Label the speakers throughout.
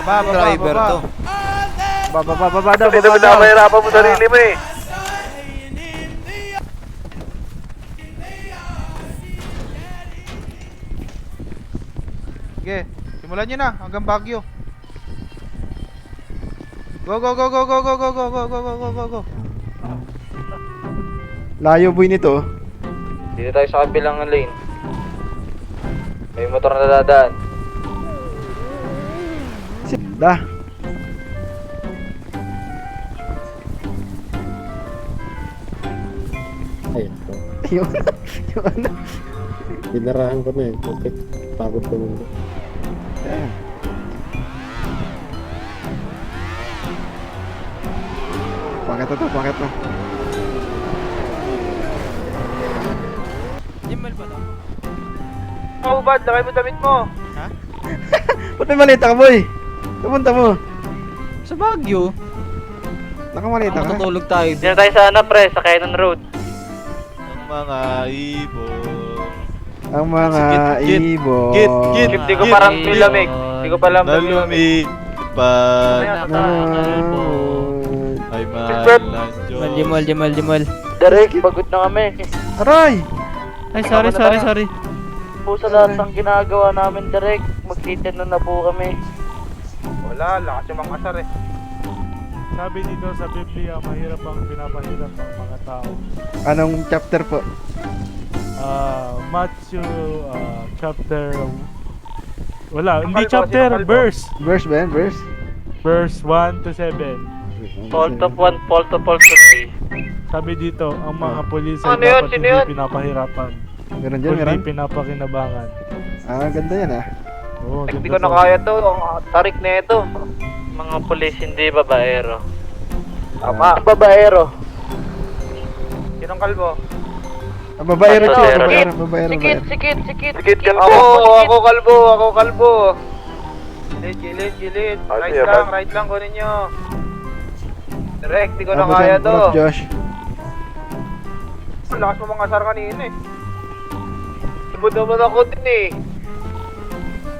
Speaker 1: Ma'am, driver to.
Speaker 2: Baba daw.
Speaker 3: Kasi naman namahirapan mo sarili mo eh.
Speaker 1: Sige, simulan nyo na hanggang Baguio. Go, go, go, go, go, go, go, go, go, go, go, go, go.
Speaker 2: Layo boy nito.
Speaker 3: Dito tayo sa kabilang lane. May motor na dadaan.
Speaker 2: Dah.
Speaker 4: Ayun po.
Speaker 2: Yung ano?
Speaker 4: Dinarahan ko na eh. Bakit pagod ko muna.
Speaker 2: Ayan. Bakit to? Bakit to?
Speaker 1: Jimmel ba to?
Speaker 3: Oh, bad. Lakay mo damit mo.
Speaker 1: Ha?
Speaker 2: Ba't may malita ka boy? Pupunta mo.
Speaker 1: Sa Baguio.
Speaker 2: Nakamalita ka?
Speaker 1: Matutulog tayo.
Speaker 3: Dito tayo sa ano pre, sa Cannon Road.
Speaker 1: Ang mga ibon.
Speaker 2: Ang mga
Speaker 1: Git,
Speaker 2: ibon.
Speaker 1: git.
Speaker 3: Hindi ko parang nilamig. Hindi ko palang nilamig.
Speaker 1: Nalumipad. Ay mahal ng Diyos.
Speaker 5: Jamal.
Speaker 3: Derek, pagod na kami.
Speaker 2: Aray!
Speaker 5: Ay, sorry.
Speaker 3: Po sa lahat ng ginagawa namin, Derek. Magtitin na po kami. Wala, lakas yung mga asar eh.
Speaker 6: Sabi dito sa Biblia, mahirap ang pinapahirap ng mga tao.
Speaker 2: Anong chapter po?
Speaker 6: Matthew chapter... Wala, hindi
Speaker 3: Kalbo,
Speaker 6: chapter,
Speaker 3: sino kalbo?
Speaker 6: verse.
Speaker 2: Verse ba yan? Verse?
Speaker 6: Verse 1 to 7.
Speaker 3: Fault of 1, fault of 3.
Speaker 6: Sabi dito, ang mga pulis
Speaker 3: Ano
Speaker 6: ay
Speaker 3: yun?
Speaker 6: dapat
Speaker 3: Sino
Speaker 6: hindi
Speaker 3: yun?
Speaker 6: pinapahirapan.
Speaker 2: Meron dyan,
Speaker 6: Kundi
Speaker 2: meron?
Speaker 6: pinapakinabangan.
Speaker 2: Ganda yan ah.
Speaker 6: Oo,
Speaker 3: Hindi
Speaker 6: ganda
Speaker 3: ko na
Speaker 6: to.
Speaker 3: kaya to, ang tarik na ito. Mga pulis hindi babaero. Tama, babaero. Sino ang kalbo?
Speaker 2: Babaero
Speaker 3: Sikit,
Speaker 2: siya, babaero.
Speaker 3: Sikit kalbo. Ako kalbo. Gilid. Right lang, kunin nyo. Direct, di ko na kaya to.
Speaker 2: Josh.
Speaker 3: Lakas mo mga asar kanina eh. Ibod naman ako din eh.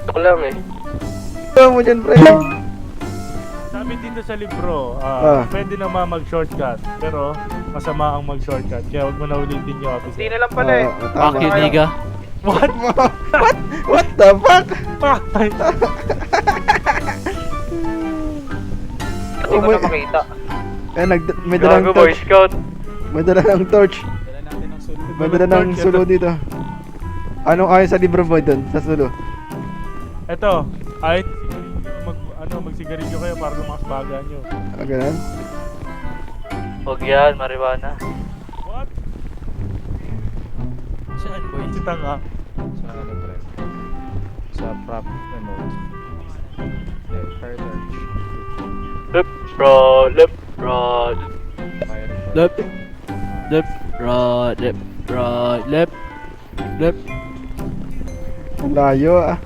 Speaker 3: Ito lang eh.
Speaker 2: Ito mo dyan, pre.
Speaker 6: Sabi dito sa libro, pwede naman mag-shortcut. Pero masama ang mag-shortcut. Kaya huwag mo na ulitin yung
Speaker 3: Hindi
Speaker 6: officer.
Speaker 3: na lang pala eh.
Speaker 5: Fuck you, nigga.
Speaker 6: What?
Speaker 2: What the fuck?
Speaker 6: Ay,
Speaker 3: Hindi ko na makita.
Speaker 2: May dalang
Speaker 3: Boy
Speaker 2: torch.
Speaker 3: Scout.
Speaker 2: May dalang torch. May dalang sulo dito. Anong ayon sa libro boy doon? Sa sulo?
Speaker 6: eto. Ay, magsigarilyo kayo para lumakas baga nyo.
Speaker 2: Ganun?
Speaker 3: Huwag yan, marijuana.
Speaker 6: What?
Speaker 5: Saan, boy?
Speaker 6: Si tanga.
Speaker 1: Sa ano, pre? Sa prop, ano? Fire torch.
Speaker 3: Left, right.
Speaker 1: Fire torch.
Speaker 5: Left.
Speaker 2: Ang layo ah.